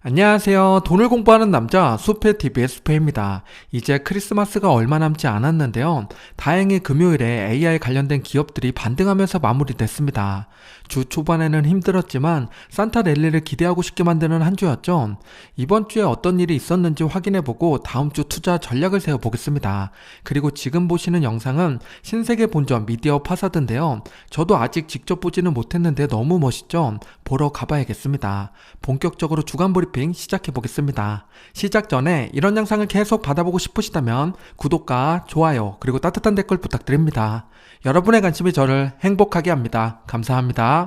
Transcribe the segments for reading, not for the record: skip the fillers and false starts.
안녕하세요. 돈을 공부하는 남자 수페TV의 수페입니다. 이제 크리스마스가 얼마 남지 않았는데요. 다행히 금요일에 AI 관련된 기업들이 반등하면서 마무리됐습니다. 주 초반에는 힘들었지만 산타 랠리를 기대하고 싶게 만드는 한 주였죠. 이번 주에 어떤 일이 있었는지 확인해보고 다음 주 투자 전략을 세워보겠습니다. 그리고 지금 보시는 영상은 신세계 본점 미디어 파사드인데요. 저도 아직 직접 보지는 못했는데 너무 멋있죠? 보러 가봐야겠습니다. 본격적으로 주간 브리핑 시작해보겠습니다. 시작 전에 이런 영상을 계속 받아보고 싶으시다면 구독과 좋아요 그리고 따뜻한 댓글 부탁드립니다. 여러분의 관심이 저를 행복하게 합니다. 감사합니다.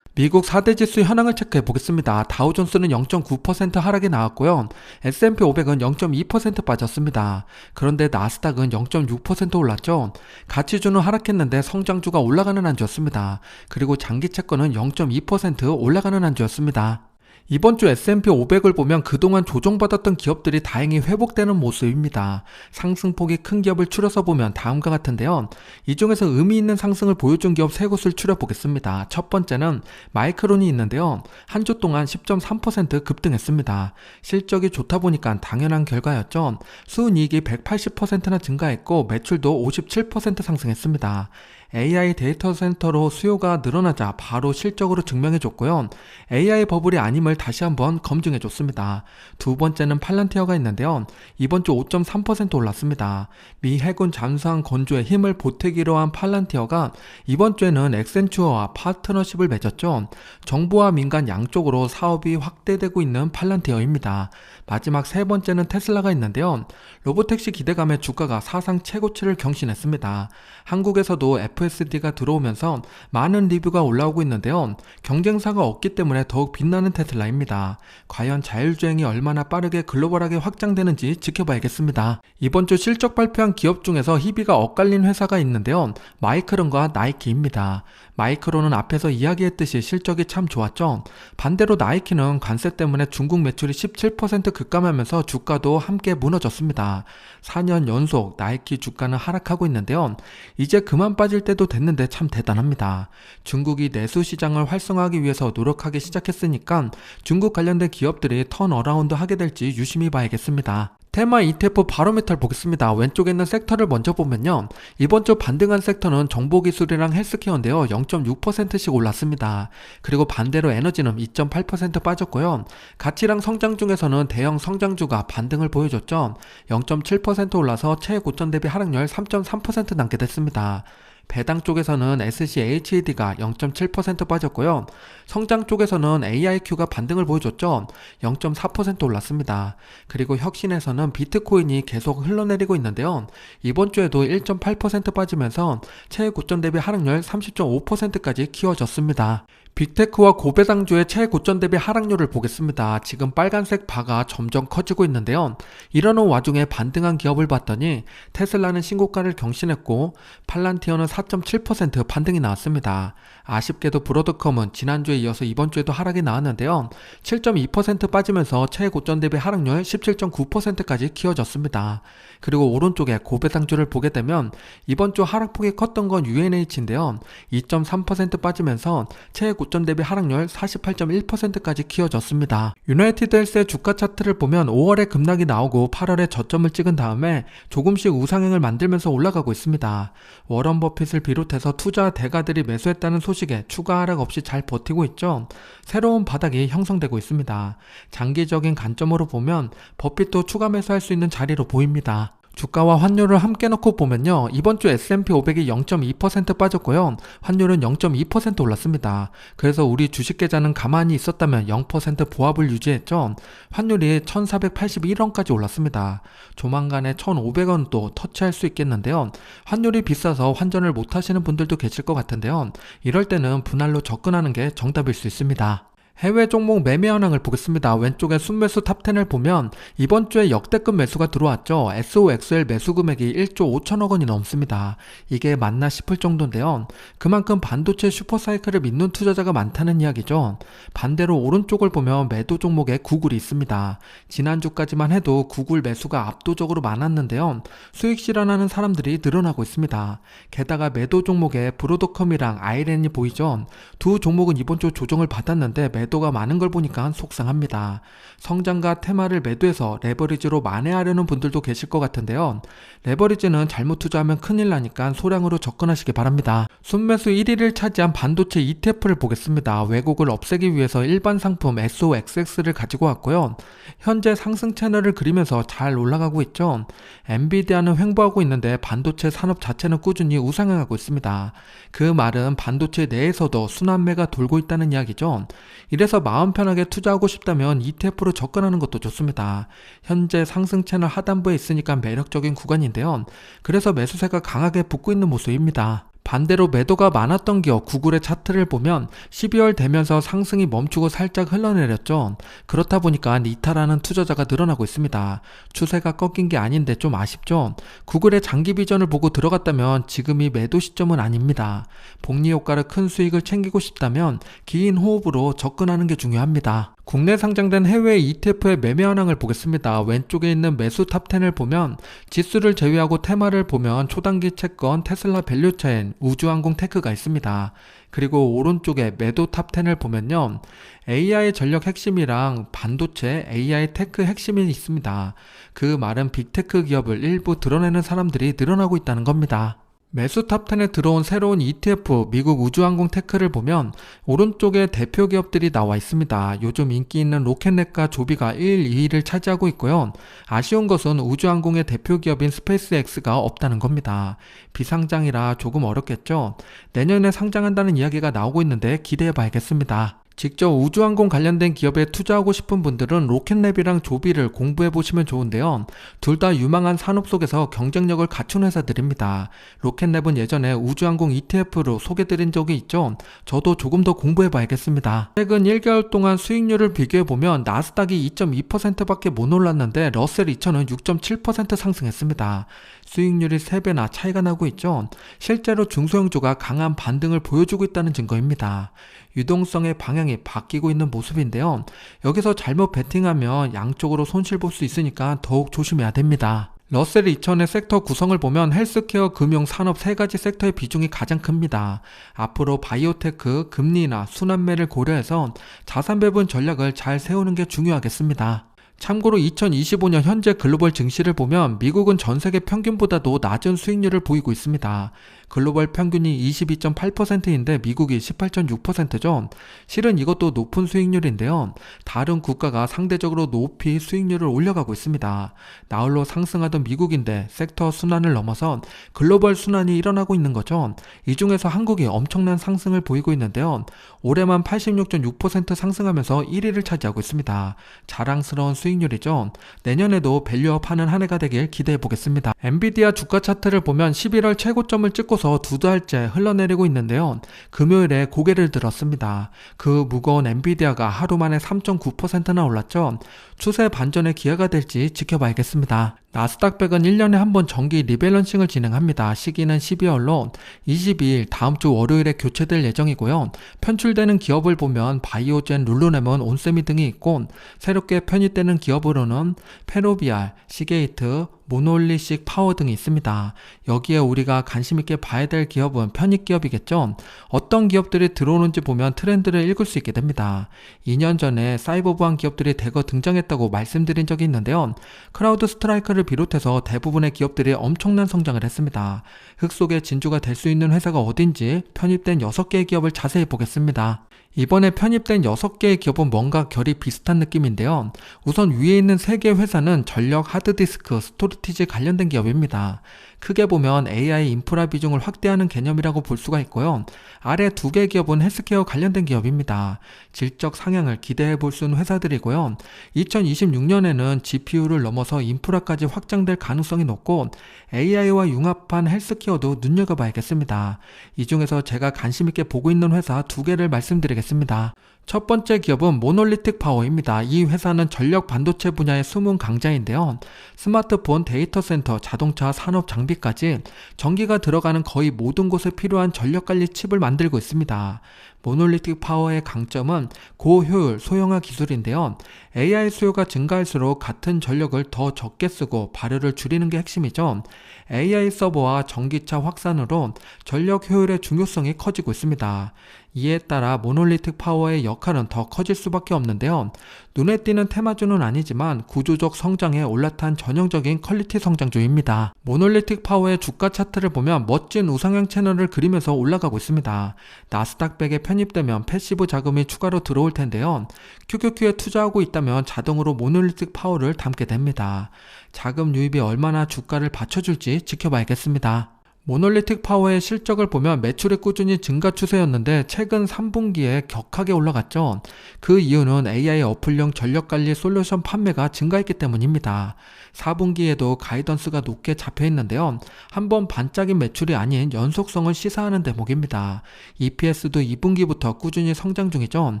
미국 4대 지수 현황을 체크해 보겠습니다. 다우존스는 0.9% 하락이 나왔고요. S&P 500은 0.2% 빠졌습니다. 그런데 나스닥은 0.6% 올랐죠. 가치주는 하락했는데 성장주가 올라가는 한 주였습니다. 그리고 장기채권은 0.2% 올라가는 한 주였습니다. 이번 주 S&P 500을 보면 그동안 조정받았던 기업들이 다행히 회복되는 모습입니다. 상승폭이 큰 기업을 추려서 보면 다음과 같은데요. 이 중에서 의미 있는 상승을 보여준 기업 세 곳을 추려보겠습니다. 첫 번째는 마이크론이 있는데요. 한 주 동안 10.3% 급등했습니다. 실적이 좋다 보니까 당연한 결과였죠. 순이익이 180%나 증가했고 매출도 57% 상승했습니다. AI 데이터 센터로 수요가 늘어나자 바로 실적으로 증명해줬고요. AI 버블이 아님을 다시 한번 검증해줬습니다. 두 번째는 팔란티어가 있는데요. 이번 주 5.3% 올랐습니다. 미 해군 잠수함 건조에 힘을 보태기로 한 팔란티어가 이번 주에는 엑센추어와 파트너십을 맺었죠. 정부와 민간 양쪽으로 사업이 확대되고 있는 팔란티어입니다. 마지막 세 번째는 테슬라가 있는데요. 로보택시 기대감에 주가가 사상 최고치를 경신했습니다. 한국에서도 FSD가 들어오면서 많은 리뷰가 올라오고 있는데요. 경쟁사가 없기 때문에 더욱 빛나는 테슬라입니다. 과연 자율주행이 얼마나 빠르게 글로벌하게 확장되는지 지켜봐야겠습니다. 이번 주 실적 발표한 기업 중에서 희비가 엇갈린 회사가 있는데요. 마이크론과 나이키입니다. 마이크론은 앞에서 이야기했듯이 실적이 참 좋았죠. 반대로 나이키는 관세 때문에 중국 매출이 17% 급감하면서 주가도 함께 무너졌습니다. 4년 연속 나이키 주가는 하락하고 있는데요. 이제 그만 빠질 때도 됐는데 참 대단합니다. 중국이 내수 시장을 활성화하기 위해서 노력하기 시작했으니까 중국 관련된 기업들이 턴어라운드 하게 될지 유심히 봐야겠습니다. 테마 ETF 바로메터를 보겠습니다. 왼쪽에 있는 섹터를 먼저 보면요. 이번 주 반등한 섹터는 정보기술이랑 헬스케어인데요. 0.6%씩 올랐습니다. 그리고 반대로 에너지는 2.8% 빠졌고요. 가치랑 성장 중에서는 대형 성장주가 반등을 보여줬죠. 0.7% 올라서 최고점 대비 하락률 3.3% 남게 됐습니다. 배당 쪽에서는 SCHED가 0.7% 빠졌고요. 성장 쪽에서는 AIQ가 반등을 보여줬죠. 0.4% 올랐습니다. 그리고 혁신에서는 비트코인이 계속 흘러내리고 있는데요. 이번 주에도 1.8% 빠지면서 최고점 대비 하락률 30.5%까지 키워졌습니다. 빅테크와 고배당주의 최고점 대비 하락률을 보겠습니다. 지금 빨간색 바가 점점 커지고 있는데요. 이러는 와중에 반등한 기업을 봤더니 테슬라는 신고가를 경신했고 팔란티어는 4.7% 반등이 나왔습니다. 아쉽게도 브로드컴은 지난주에 이어서 이번 주에도 하락이 나왔는데요. 7.2% 빠지면서 최고점 대비 하락률 17.9%까지 키워졌습니다. 그리고 오른쪽에 고배당주를 보게 되면 이번 주 하락폭이 컸던 건 UNH인데요. 2.3% 빠지면서 최고점 대비 하락률 48.1%까지 키워졌습니다. 유나이티드 헬스의 주가 차트를 보면 5월에 급락이 나오고 8월에 저점을 찍은 다음에 조금씩 우상향을 만들면서 올라가고 있습니다. 워런 버핏을 비롯해서 투자 대가들이 매수했다는 소식에 추가 하락 없이 잘 버티고 있죠. 새로운 바닥이 형성되고 있습니다. 장기적인 관점으로 보면 버핏도 추가 매수할 수 있는 자리로 보입니다. 주가와 환율을 함께 놓고 보면요. 이번 주 S&P 500이 0.2% 빠졌고요. 환율은 0.2% 올랐습니다. 그래서 우리 주식 계좌는 가만히 있었다면 0% 보합을 유지했죠. 환율이 1481원까지 올랐습니다. 조만간에 1500원도 터치할 수 있겠는데요. 환율이 비싸서 환전을 못 하시는 분들도 계실 것 같은데요. 이럴 때는 분할로 접근하는 게 정답일 수 있습니다. 해외 종목 매매 현황을 보겠습니다. 왼쪽에 순매수 탑10을 보면 이번 주에 역대급 매수가 들어왔죠. SOXL 매수 금액이 1조 5천억 원이 넘습니다. 이게 맞나 싶을 정도인데요. 그만큼 반도체 슈퍼사이클을 믿는 투자자가 많다는 이야기죠. 반대로 오른쪽을 보면 매도 종목에 구글이 있습니다. 지난주까지만 해도 구글 매수가 압도적으로 많았는데요. 수익 실현하는 사람들이 늘어나고 있습니다. 게다가 매도 종목에 브로드컴이랑 아이렌이 보이죠. 두 종목은 이번 주 조정을 받았는데 매도가 많은 걸 보니까 속상합니다. 성장과 테마를 매도해서 레버리지로 만회하려는 분들도 계실 것 같은데요. 레버리지는 잘못 투자하면 큰일 나니까 소량으로 접근하시기 바랍니다. 순매수 1위를 차지한 반도체 ETF를 보겠습니다. 왜곡을 없애기 위해서 일반 상품 SOXX를 가지고 왔고요. 현재 상승 채널을 그리면서 잘 올라가고 있죠. 엔비디아는 횡보하고 있는데 반도체 산업 자체는 꾸준히 우상향하고 있습니다. 그 말은 반도체 내에서도 순환매가 돌고 있다는 이야기죠. 이래서 마음 편하게 투자하고 싶다면 ETF로 접근하는 것도 좋습니다. 현재 상승 채널 하단부에 있으니까 매력적인 구간인데요. 그래서 매수세가 강하게 붙고 있는 모습입니다. 반대로 매도가 많았던 기업 구글의 차트를 보면 12월 되면서 상승이 멈추고 살짝 흘러내렸죠. 그렇다 보니까 이탈하는 투자자가 늘어나고 있습니다. 추세가 꺾인 게 아닌데 좀 아쉽죠. 구글의 장기 비전을 보고 들어갔다면 지금이 매도 시점은 아닙니다. 복리 효과를 큰 수익을 챙기고 싶다면 긴 호흡으로 접근하는 게 중요합니다. 국내 상장된 해외 ETF의 매매 현황을 보겠습니다. 왼쪽에 있는 매수 탑10을 보면 지수를 제외하고 테마를 보면 초단기 채권, 테슬라 밸류체인, 우주항공 테크가 있습니다. 그리고 오른쪽에 매도 탑10을 보면요. AI 전력 핵심이랑 반도체, AI 테크 핵심이 있습니다. 그 말은 빅테크 기업을 일부 드러내는 사람들이 늘어나고 있다는 겁니다. 매수 탑10에 들어온 새로운 ETF 미국 우주항공 테크를 보면 오른쪽에 대표 기업들이 나와 있습니다. 요즘 인기 있는 로켓넷과 조비가 1, 2위를 차지하고 있고요. 아쉬운 것은 우주항공의 대표 기업인 스페이스X가 없다는 겁니다. 비상장이라 조금 어렵겠죠. 내년에 상장한다는 이야기가 나오고 있는데 기대해 봐야겠습니다. 직접 우주항공 관련된 기업에 투자하고 싶은 분들은 로켓랩이랑 조비를 공부해 보시면 좋은데요. 둘 다 유망한 산업 속에서 경쟁력을 갖춘 회사들입니다. 로켓랩은 예전에 우주항공 ETF로 소개드린 적이 있죠. 저도 조금 더 공부해 봐야겠습니다. 최근 1개월 동안 수익률을 비교해 보면 나스닥이 2.2%밖에 못 올랐는데 러셀 2000은 6.7% 상승했습니다. 수익률이 3배나 차이가 나고 있죠. 실제로 중소형주가 강한 반등을 보여주고 있다는 증거입니다. 유동성의 방향이 바뀌고 있는 모습인데요. 여기서 잘못 베팅하면 양쪽으로 손실 볼 수 있으니까 더욱 조심해야 됩니다. 러셀 2000의 섹터 구성을 보면 헬스케어, 금융, 산업 3가지 섹터의 비중이 가장 큽니다. 앞으로 바이오테크, 금리나 순환매를 고려해서 자산 배분 전략을 잘 세우는 게 중요하겠습니다. 참고로 2025년 현재 글로벌 증시를 보면 미국은 전 세계 평균보다도 낮은 수익률을 보이고 있습니다. 글로벌 평균이 22.8%인데 미국이 18.6%죠. 실은 이것도 높은 수익률인데요. 다른 국가가 상대적으로 높이 수익률을 올려가고 있습니다. 나홀로 상승하던 미국인데 섹터 순환을 넘어서 글로벌 순환이 일어나고 있는 거죠. 이 중에서 한국이 엄청난 상승을 보이고 있는데요. 올해만 86.6% 상승하면서 1위를 차지하고 있습니다. 자랑스러운 수익률이죠. 내년에도 밸류업 하는 한 해가 되길 기대해 보겠습니다. 엔비디아 주가 차트를 보면 11월 최고점을 찍고서 두 달째 흘러내리고 있는데요. 금요일에 고개를 들었습니다. 그 무거운 엔비디아가 하루 만에 3.9%나 올랐죠. 추세 반전의 기회가 될지 지켜봐야겠습니다. 나스닥 100은 1년에 한 번 정기 리밸런싱을 진행합니다. 시기는 12월로 22일 다음 주 월요일에 교체될 예정이고요. 편출되는 기업을 보면 바이오젠, 룰루레몬, 온세미 등이 있고 새롭게 편입되는 기업으로는 페로비알, 시게이트, 모놀리식 파워 등이 있습니다. 여기에 우리가 관심있게 봐야 될 기업은 편입 기업이겠죠. 어떤 기업들이 들어오는지 보면 트렌드를 읽을 수 있게 됩니다. 2년 전에 사이버 보안 기업들이 대거 등장했다고 말씀드린 적이 있는데요. 크라우드 스트라이크를 비롯해서 대부분의 기업들이 엄청난 성장을 했습니다. 흙 속의 진주가 될 수 있는 회사가 어딘지 편입된 6개의 기업을 자세히 보겠습니다. 이번에 편입된 6개의 기업은 뭔가 결이 비슷한 느낌인데요. 우선 위에 있는 3개의 회사는 전력, 하드디스크, 스토리지 관련된 기업입니다. 크게 보면 AI 인프라 비중을 확대하는 개념이라고 볼 수가 있고요. 아래 2개 기업은 헬스케어 관련된 기업입니다. 질적 상향을 기대해 볼 수 있는 회사들이고요. 2026년에는 GPU를 넘어서 인프라까지 확장될 가능성이 높고 AI와 융합한 헬스케어도 눈여겨봐야겠습니다. 이 중에서 제가 관심있게 보고 있는 회사 2개를 말씀드리겠습니다. 첫 번째 기업은 모놀리틱 파워입니다. 이 회사는 전력 반도체 분야의 숨은 강자인데요. 스마트폰, 데이터 센터, 자동차, 산업 장비까지 전기가 들어가는 거의 모든 곳에 필요한 전력 관리 칩을 만들고 있습니다. 모놀리틱 파워의 강점은 고효율, 소형화 기술인데요. AI 수요가 증가할수록 같은 전력을 더 적게 쓰고 발효를 줄이는 게 핵심이죠. AI 서버와 전기차 확산으로 전력 효율의 중요성이 커지고 있습니다. 이에 따라 모놀리틱 파워의 역할은 더 커질 수밖에 없는데요. 눈에 띄는 테마주는 아니지만 구조적 성장에 올라탄 전형적인 퀄리티 성장주입니다. 모놀리틱 파워의 주가 차트를 보면 멋진 우상향 채널을 그리면서 올라가고 있습니다. 나스닥 100에 편입되면 패시브 자금이 추가로 들어올 텐데요. QQQ에 투자하고 있다면 자동으로 모놀리틱 파워를 담게 됩니다. 자금 유입이 얼마나 주가를 받쳐줄지 지켜봐야겠습니다. 모놀리틱 파워의 실적을 보면 매출이 꾸준히 증가 추세였는데 최근 3분기에 격하게 올라갔죠. 그 이유는 AI 어플용 전력관리 솔루션 판매가 증가했기 때문입니다. 4분기에도 가이던스가 높게 잡혀있는데요. 한번 반짝인 매출이 아닌 연속성을 시사하는 대목입니다. EPS도 2분기부터 꾸준히 성장 중이죠.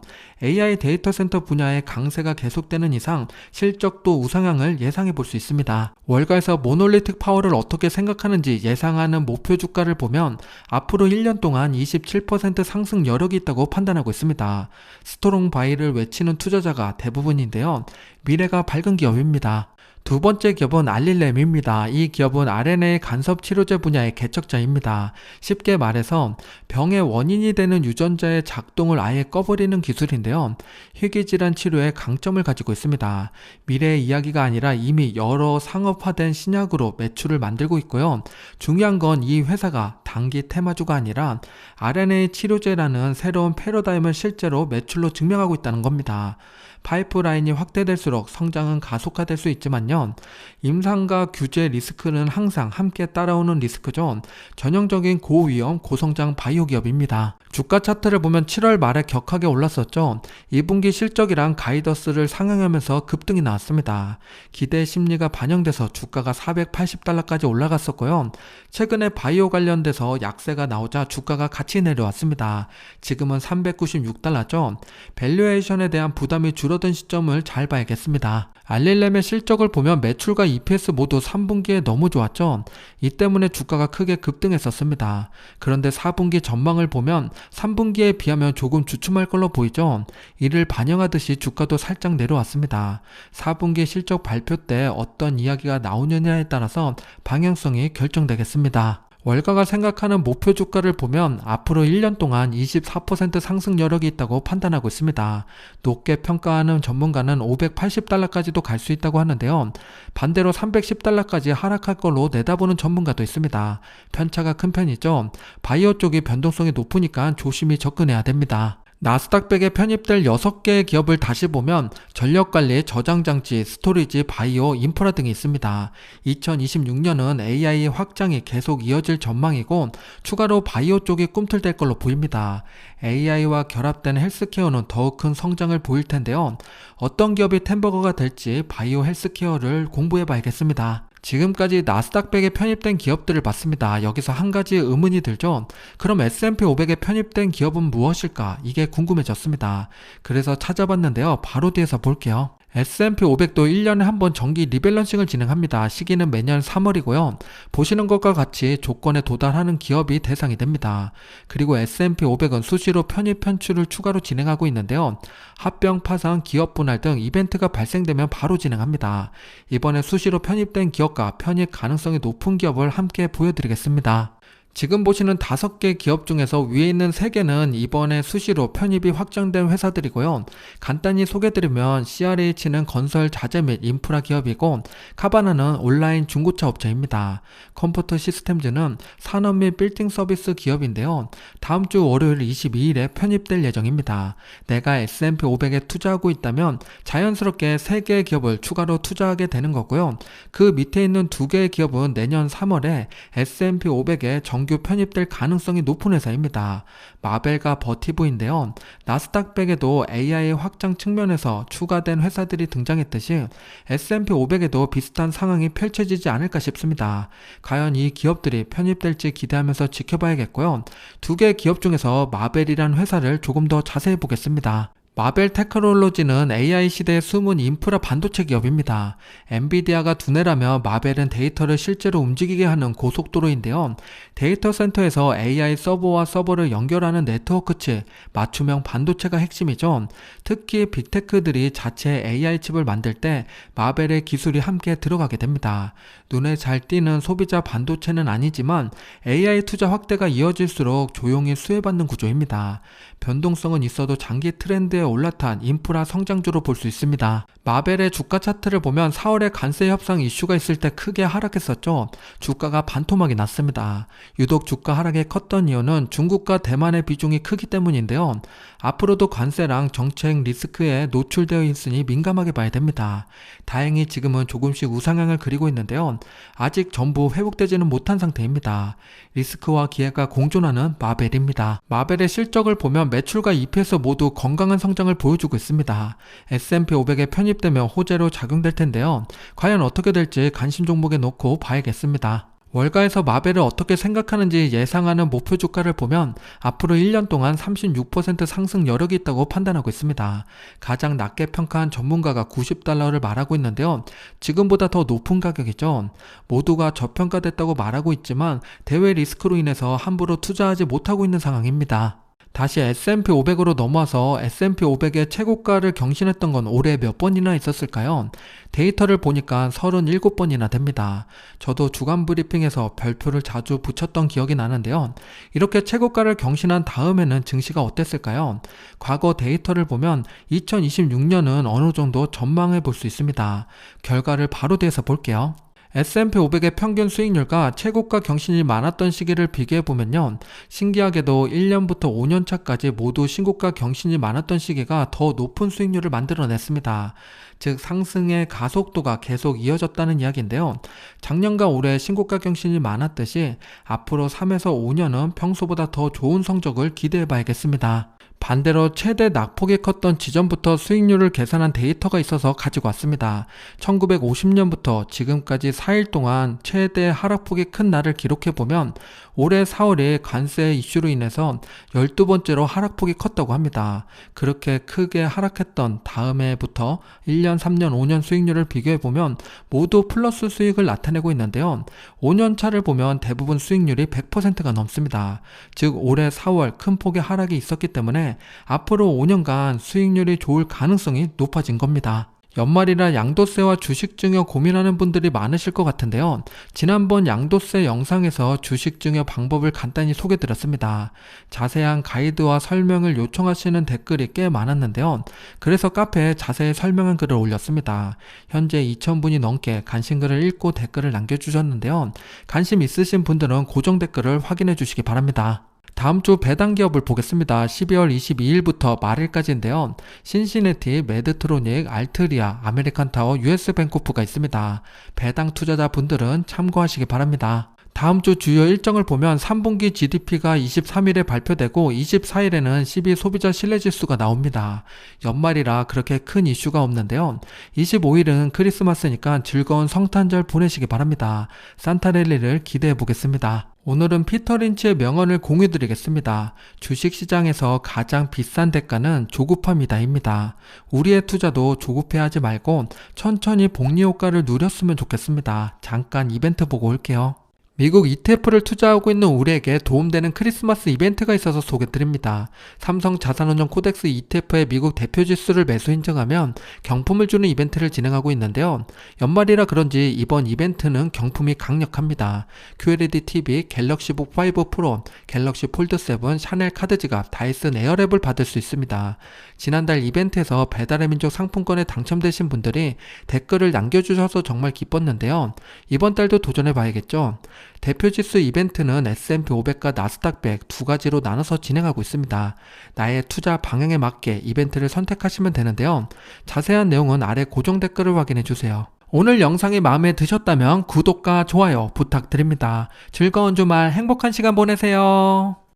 AI 데이터 센터 분야의 강세가 계속되는 이상 실적도 우상향을 예상해 볼 수 있습니다. 월가에서 모놀리틱 파워를 어떻게 생각하는지 예상하는 목표 주가를 보면 앞으로 1년 동안 27% 상승 여력이 있다고 판단하고 있습니다. 스트롱 바이를 외치는 투자자가 대부분인데요. 미래가 밝은 기업입니다. 두 번째 기업은 알릴렘입니다. 이 기업은 RNA 간섭 치료제 분야의 개척자입니다. 쉽게 말해서 병의 원인이 되는 유전자의 작동을 아예 꺼버리는 기술인데요. 희귀질환 치료에 강점을 가지고 있습니다. 미래의 이야기가 아니라 이미 여러 상업화된 신약으로 매출을 만들고 있고요. 중요한 건 이 회사가 단기 테마주가 아니라 RNA 치료제라는 새로운 패러다임을 실제로 매출로 증명하고 있다는 겁니다. 파이프라인이 확대될수록 성장은 가속화될 수 있지만요. 임상과 규제 리스크는 항상 함께 따라오는 리스크죠. 전형적인 고위험, 고성장 바이오 기업입니다. 주가 차트를 보면 7월 말에 격하게 올랐었죠. 2분기 실적이랑 가이더스를 상향하면서 급등이 나왔습니다. 기대 심리가 반영돼서 주가가 480달러까지 올라갔었고요. 최근에 바이오 관련돼서 약세가 나오자 주가가 같이 내려왔습니다. 지금은 396달러죠. 밸류에이션에 대한 부담이 줄어든 시점을 잘 봐야겠습니다. 알릴렘의 실적을 보면 매출과 EPS 모두 3분기에 너무 좋았죠. 이 때문에 주가가 크게 급등했었습니다. 그런데 4분기 전망을 보면 3분기에 비하면 조금 주춤할 걸로 보이죠. 이를 반영하듯이 주가도 살짝 내려왔습니다. 4분기 실적 발표 때 어떤 이야기가 나오느냐에 따라서 방향성이 결정되겠습니다. 월가가 생각하는 목표 주가를 보면 앞으로 1년 동안 24% 상승 여력이 있다고 판단하고 있습니다. 높게 평가하는 전문가는 580달러까지도 갈 수 있다고 하는데요. 반대로 310달러까지 하락할 걸로 내다보는 전문가도 있습니다. 편차가 큰 편이죠. 바이오 쪽이 변동성이 높으니까 조심히 접근해야 됩니다. 나스닥 100에 편입될 6개의 기업을 다시 보면 전력관리, 저장장치, 스토리지, 바이오, 인프라 등이 있습니다. 2026년은 AI 확장이 계속 이어질 전망이고 추가로 바이오 쪽이 꿈틀댈 걸로 보입니다. AI와 결합된 헬스케어는 더욱 큰 성장을 보일 텐데요. 어떤 기업이 템버거가 될지 바이오 헬스케어를 공부해 봐야겠습니다. 지금까지 나스닥 100에 편입된 기업들을 봤습니다. 여기서 한 가지 의문이 들죠? 그럼 S&P 500에 편입된 기업은 무엇일까? 이게 궁금해졌습니다. 그래서 찾아봤는데요. 바로 뒤에서 볼게요. S&P 500도 1년에 한 번 정기 리밸런싱을 진행합니다. 시기는 매년 3월이고요. 보시는 것과 같이 조건에 도달하는 기업이 대상이 됩니다. 그리고 S&P 500은 수시로 편입 편출을 추가로 진행하고 있는데요. 합병, 파산, 기업 분할 등 이벤트가 발생되면 바로 진행합니다. 이번에 수시로 편입된 기업과 편입 가능성이 높은 기업을 함께 보여드리겠습니다. 지금 보시는 5개 기업 중에서 위에 있는 3개는 이번에 수시로 편입이 확정된 회사들이고요. 간단히 소개드리면 CRH는 건설 자재 및 인프라 기업이고 카바나는 온라인 중고차 업체입니다. 컴포트 시스템즈는 산업 및 빌딩 서비스 기업인데요. 다음 주 월요일 22일에 편입될 예정입니다. 내가 S&P 500에 투자하고 있다면 자연스럽게 3개의 기업을 추가로 투자하게 되는 거고요. 그 밑에 있는 2개의 기업은 내년 3월에 S&P 500에 정규 편입될 가능성이 높은 회사입니다. 마벨과 버티브인데요. 나스닥 100에도 AI 확장 측면에서 추가된 회사들이 등장했듯이 S&P 500에도 비슷한 상황이 펼쳐지지 않을까 싶습니다. 과연 이 기업들이 편입될지 기대하면서 지켜봐야겠고요. 2개의 기업 중에서 마벨이란 회사를 조금 더 자세히 보겠습니다. 마벨 테크놀로지는 AI 시대의 숨은 인프라 반도체 기업입니다. 엔비디아가 두뇌라며 마벨은 데이터를 실제로 움직이게 하는 고속도로인데요. 데이터 센터에서 AI 서버와 서버를 연결하는 네트워크 칩, 맞춤형 반도체가 핵심이죠. 특히 빅테크들이 자체 AI 칩을 만들 때 마벨의 기술이 함께 들어가게 됩니다. 눈에 잘 띄는 소비자 반도체는 아니지만 AI 투자 확대가 이어질수록 조용히 수혜받는 구조입니다. 변동성은 있어도 장기 트렌드에 올라탄 인프라 성장주로 볼 수 있습니다. 마벨의 주가 차트를 보면 4월에 관세 협상 이슈가 있을 때 크게 하락했었죠. 주가가 반토막이 났습니다. 유독 주가 하락이 컸던 이유는 중국과 대만의 비중이 크기 때문인데요. 앞으로도 관세랑 정책 리스크에 노출되어 있으니 민감하게 봐야 됩니다. 다행히 지금은 조금씩 우상향을 그리고 있는데요. 아직 전부 회복되지는 못한 상태입니다. 리스크와 기회가 공존하는 마벨입니다. 마벨의 실적을 보면 매출과 EPS 모두 건강한 성장을 보여주고 있습니다. S&P 500에 편입되며 호재로 작용될 텐데요. 과연 어떻게 될지 관심 종목에 놓고 봐야겠습니다. 월가에서 마벨을 어떻게 생각하는지 예상하는 목표 주가를 보면 앞으로 1년 동안 36% 상승 여력이 있다고 판단하고 있습니다. 가장 낮게 평가한 전문가가 $90를 말하고 있는데요. 지금보다 더 높은 가격이죠. 모두가 저평가됐다고 말하고 있지만 대외 리스크로 인해서 함부로 투자하지 못하고 있는 상황입니다. 다시 S&P 500으로 넘어와서 S&P 500의 최고가를 경신했던 건 올해 몇 번이나 있었을까요? 데이터를 보니까 37번이나 됩니다. 저도 주간 브리핑에서 별표를 자주 붙였던 기억이 나는데요. 이렇게 최고가를 경신한 다음에는 증시가 어땠을까요? 과거 데이터를 보면 2026년은 어느 정도 전망해 볼 수 있습니다. 결과를 바로 대서 볼게요. S&P 500의 평균 수익률과 최고가 경신이 많았던 시기를 비교해보면요. 신기하게도 1년부터 5년차까지 모두 신고가 경신이 많았던 시기가 더 높은 수익률을 만들어냈습니다. 즉 상승의 가속도가 계속 이어졌다는 이야기인데요. 작년과 올해 신고가 경신이 많았듯이 앞으로 3에서 5년은 평소보다 더 좋은 성적을 기대해봐야겠습니다. 반대로 최대 낙폭이 컸던 지점부터 수익률을 계산한 데이터가 있어서 가지고 왔습니다. 1950년부터 지금까지 4일 동안 최대 하락폭이 큰 날을 기록해보면 올해 4월에 관세 이슈로 인해서 12번째로 하락폭이 컸다고 합니다. 그렇게 크게 하락했던 다음 해부터 1년, 3년, 5년 수익률을 비교해보면 모두 플러스 수익을 나타내고 있는데요. 5년 차를 보면 대부분 수익률이 100%가 넘습니다. 즉 올해 4월 큰 폭의 하락이 있었기 때문에 앞으로 5년간 수익률이 좋을 가능성이 높아진 겁니다. 연말이라 양도세와 주식 증여 고민하는 분들이 많으실 것 같은데요. 지난번 양도세 영상에서 주식 증여 방법을 간단히 소개드렸습니다. 자세한 가이드와 설명을 요청하시는 댓글이 꽤 많았는데요. 그래서 카페에 자세히 설명한 글을 올렸습니다. 현재 2,000분이 넘게 관심글을 읽고 댓글을 남겨주셨는데요. 관심 있으신 분들은 고정 댓글을 확인해 주시기 바랍니다. 다음 주 배당 기업을 보겠습니다. 12월 22일부터 말일까지인데요. 신시내티, 메드트로닉, 알트리아, 아메리칸타워, US뱅코프가 있습니다. 배당 투자자 분들은 참고하시기 바랍니다. 다음 주 주요 일정을 보면 3분기 GDP가 23일에 발표되고 24일에는 12 소비자 신뢰지수가 나옵니다. 연말이라 그렇게 큰 이슈가 없는데요. 25일은 크리스마스니까 즐거운 성탄절 보내시기 바랍니다. 산타랠리를 기대해 보겠습니다. 오늘은 피터 린치의 명언을 공유드리겠습니다. 주식시장에서 가장 비싼 대가는 조급함이다입니다. 우리의 투자도 조급해하지 말고 천천히 복리효과를 누렸으면 좋겠습니다. 잠깐 이벤트 보고 올게요. 미국 ETF를 투자하고 있는 우리에게 도움되는 크리스마스 이벤트가 있어서 소개드립니다. 삼성 자산운용 코덱스 ETF의 미국 대표 지수를 매수 인증하면 경품을 주는 이벤트를 진행하고 있는데요. 연말이라 그런지 이번 이벤트는 경품이 강력합니다. QLED TV, 갤럭시 북 5 프로, 갤럭시 폴드 7, 샤넬 카드 지갑, 다이슨 에어랩을 받을 수 있습니다. 지난달 이벤트에서 배달의 민족 상품권에 당첨되신 분들이 댓글을 남겨주셔서 정말 기뻤는데요. 이번 달도 도전해봐야겠죠. 대표지수 이벤트는 S&P 500과 나스닥 100 두 가지로 나눠서 진행하고 있습니다. 나의 투자 방향에 맞게 이벤트를 선택하시면 되는데요. 자세한 내용은 아래 고정 댓글을 확인해주세요. 오늘 영상이 마음에 드셨다면 구독과 좋아요 부탁드립니다. 즐거운 주말 행복한 시간 보내세요.